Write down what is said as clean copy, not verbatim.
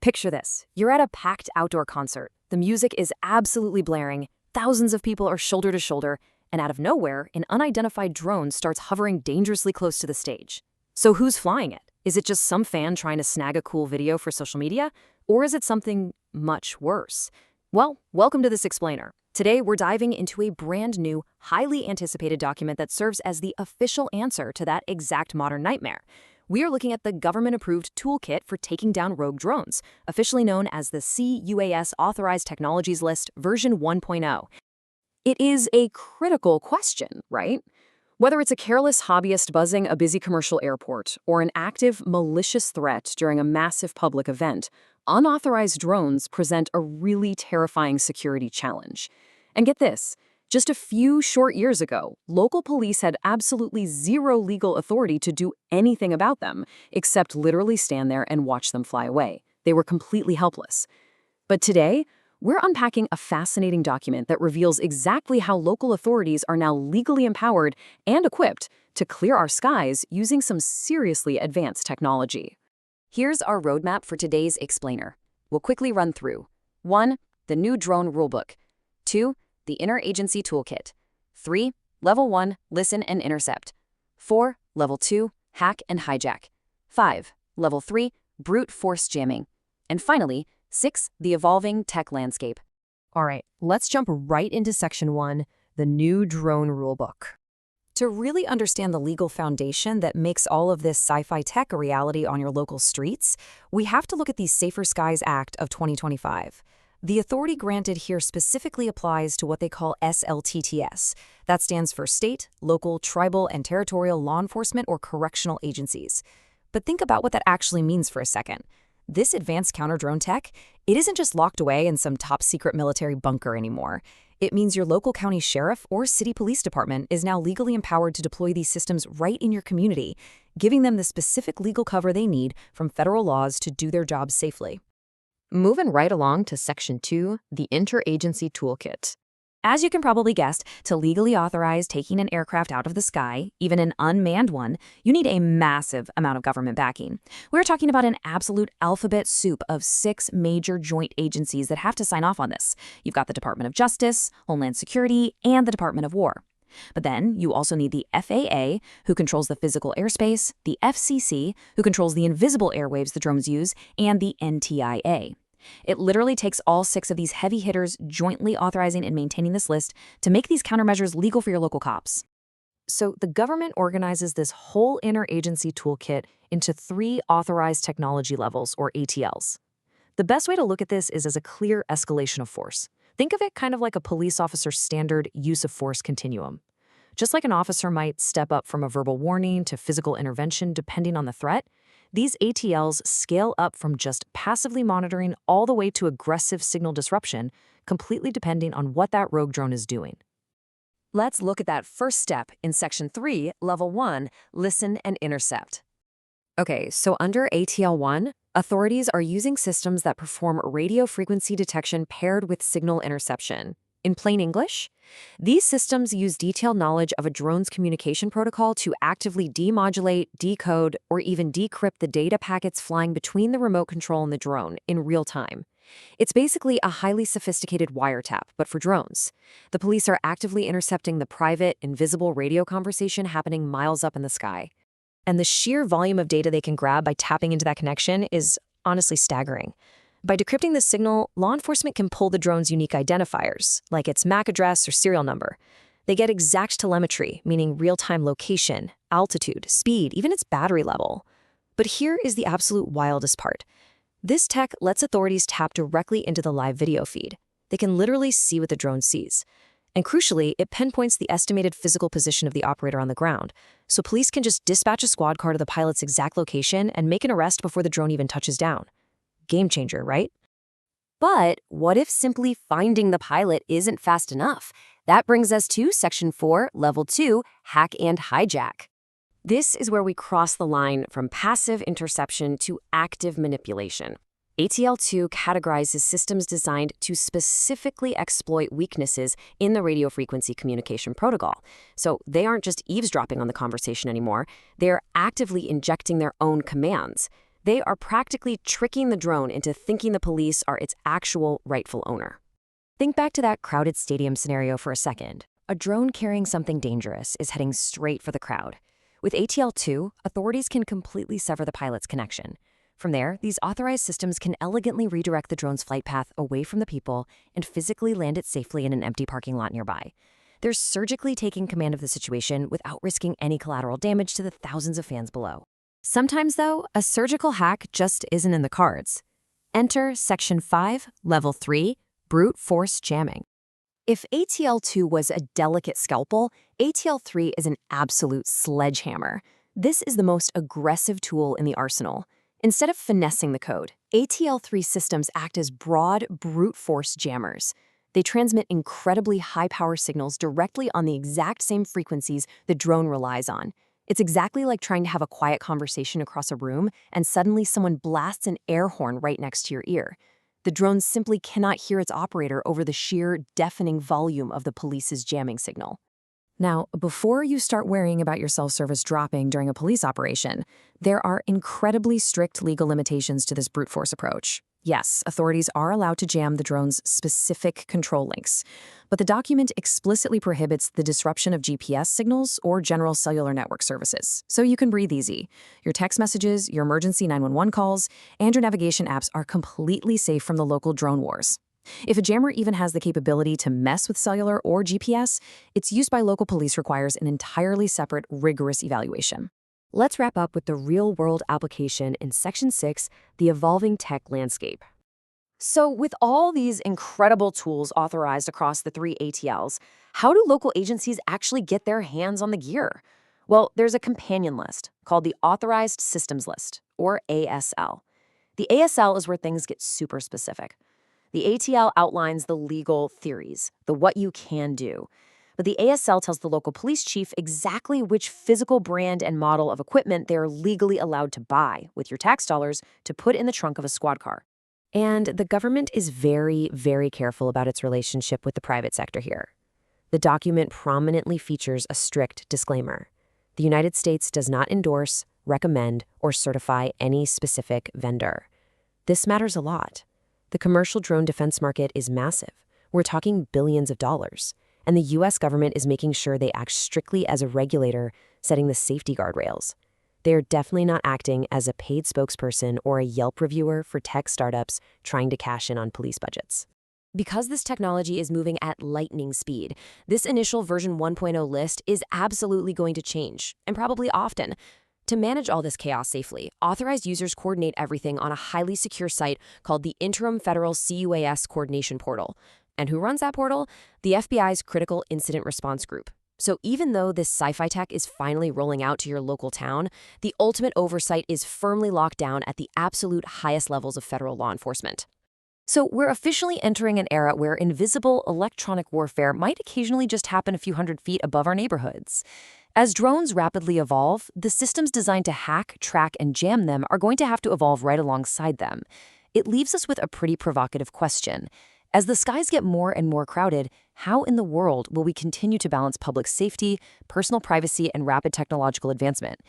Picture this. You're at a packed outdoor concert. The music is absolutely blaring. Thousands of people are shoulder to shoulder, and out of nowhere, an unidentified drone starts hovering dangerously close to the stage. So who's flying it? Is it just some fan trying to snag a cool video for social media? Or is it something much worse? Well, welcome to this explainer. Today, we're diving into a brand new, highly anticipated document that serves as the official answer to that exact modern nightmare. We are looking at the government-approved toolkit for taking down rogue drones, officially known as the UAS Authorized Technologies List version 1.0. It is a critical question, right? Whether it's a careless hobbyist buzzing a busy commercial airport or an active, malicious threat during a massive public event, unauthorized drones present a really terrifying security challenge. And get this, just a few short years ago, local police had absolutely zero legal authority to do anything about them, except literally stand there and watch them fly away. They were completely helpless. But today, we're unpacking a fascinating document that reveals exactly how local authorities are now legally empowered and equipped to clear our skies using some seriously advanced technology. Here's our roadmap for today's explainer. We'll quickly run through. 1. The new drone rulebook. 2. The interagency toolkit. 3. Level 1, listen and intercept. 4. Level 2, hack and hijack. 5. Level 3, brute force jamming. And finally, 6. The evolving tech landscape. All right, let's jump right into Section 1, the new drone rulebook. To really understand the legal foundation that makes all of this sci-fi tech a reality on your local streets, we have to look at the Safer Skies Act of 2025. The authority granted here specifically applies to what they call SLTTS. That stands for state, local, tribal, and territorial law enforcement or correctional agencies. But think about what that actually means for a second. This advanced counter-drone tech, it isn't just locked away in some top-secret military bunker anymore. It means your local county sheriff or city police department is now legally empowered to deploy these systems right in your community, giving them the specific legal cover they need from federal laws to do their jobs safely. Moving right along to Section 2, the Interagency Toolkit. As you can probably guess, to legally authorize taking an aircraft out of the sky, even an unmanned one, you need a massive amount of government backing. We're talking about an absolute alphabet soup of 6 major joint agencies that have to sign off on this. You've got the Department of Justice, Homeland Security, and the Department of War. But then you also need the FAA, who controls the physical airspace, the FCC, who controls the invisible airwaves the drones use, and the NTIA. It literally takes all 6 of these heavy hitters jointly authorizing and maintaining this list to make these countermeasures legal for your local cops. So the government organizes this whole interagency toolkit into 3 authorized technology levels, or ATLs. The best way to look at this is as a clear escalation of force. Think of it kind of like a police officer's standard use of force continuum. Just like an officer might step up from a verbal warning to physical intervention depending on the threat, these ATLs scale up from just passively monitoring all the way to aggressive signal disruption, completely depending on what that rogue drone is doing. Let's look at that first step in Section 3, Level 1, listen and intercept. Okay, so under ATL 1, authorities are using systems that perform radio frequency detection paired with signal interception. In plain English, these systems use detailed knowledge of a drone's communication protocol to actively demodulate, decode, or even decrypt the data packets flying between the remote control and the drone in real time. It's basically a highly sophisticated wiretap, but for drones. The police are actively intercepting the private, invisible radio conversation happening miles up in the sky. And the sheer volume of data they can grab by tapping into that connection is honestly staggering. By decrypting the signal, law enforcement can pull the drone's unique identifiers, like its MAC address or serial number. They get exact telemetry, meaning real-time location, altitude, speed, even its battery level. But here is the absolute wildest part. This tech lets authorities tap directly into the live video feed. They can literally see what the drone sees. And crucially, it pinpoints the estimated physical position of the operator on the ground, so police can just dispatch a squad car to the pilot's exact location and make an arrest before the drone even touches down. Game changer, right? But what if simply finding the pilot isn't fast enough? That brings us to Section 4, Level 2, hack and hijack. This is where we cross the line from passive interception to active manipulation. ATL2 categorizes systems designed to specifically exploit weaknesses in the radio frequency communication protocol. So they aren't just eavesdropping on the conversation anymore, they're actively injecting their own commands. They are practically tricking the drone into thinking the police are its actual rightful owner. Think back to that crowded stadium scenario for a second. A drone carrying something dangerous is heading straight for the crowd. With ATL-2, authorities can completely sever the pilot's connection. From there, these authorized systems can elegantly redirect the drone's flight path away from the people and physically land it safely in an empty parking lot nearby. They're surgically taking command of the situation without risking any collateral damage to the thousands of fans below. Sometimes, though, a surgical hack just isn't in the cards. Enter Section 5, Level 3, Brute Force Jamming. If ATL-2 was a delicate scalpel, ATL-3 is an absolute sledgehammer. This is the most aggressive tool in the arsenal. Instead of finessing the code, ATL-3 systems act as broad, brute force jammers. They transmit incredibly high-power signals directly on the exact same frequencies the drone relies on. It's exactly like trying to have a quiet conversation across a room and suddenly someone blasts an air horn right next to your ear. The drone simply cannot hear its operator over the sheer, deafening volume of the police's jamming signal. Now, before you start worrying about your cell service dropping during a police operation, there are incredibly strict legal limitations to this brute force approach. Yes, authorities are allowed to jam the drone's specific control links, but the document explicitly prohibits the disruption of GPS signals or general cellular network services, so you can breathe easy. Your text messages, your emergency 911 calls, and your navigation apps are completely safe from the local drone wars. If a jammer even has the capability to mess with cellular or GPS, its use by local police requires an entirely separate, rigorous evaluation. Let's wrap up with the real-world application in Section 6, the evolving tech landscape. So with all these incredible tools authorized across the 3 ATLs, how do local agencies actually get their hands on the gear? Well, there's a companion list called the Authorized Systems List, or ASL. The ASL is where things get super specific. The ATL outlines the legal theories, the what you can do. But the ASL tells the local police chief exactly which physical brand and model of equipment they're legally allowed to buy with your tax dollars to put in the trunk of a squad car. And the government is very, very careful about its relationship with the private sector here. The document prominently features a strict disclaimer. The United States does not endorse, recommend, or certify any specific vendor. This matters a lot. The commercial drone defense market is massive. We're talking billions of dollars. And the U.S. government is making sure they act strictly as a regulator, setting the safety guardrails. They are definitely not acting as a paid spokesperson or a Yelp reviewer for tech startups trying to cash in on police budgets. Because this technology is moving at lightning speed, this initial version 1.0 list is absolutely going to change, and probably often. To manage all this chaos safely, authorized users coordinate everything on a highly secure site called the Interim Federal CUAS Coordination Portal. And who runs that portal? The FBI's Critical Incident Response Group. So even though this sci-fi tech is finally rolling out to your local town, the ultimate oversight is firmly locked down at the absolute highest levels of federal law enforcement. So we're officially entering an era where invisible electronic warfare might occasionally just happen a few hundred feet above our neighborhoods. As drones rapidly evolve, the systems designed to hack, track, and jam them are going to have to evolve right alongside them. It leaves us with a pretty provocative question. As the skies get more and more crowded, how in the world will we continue to balance public safety, personal privacy, and rapid technological advancement?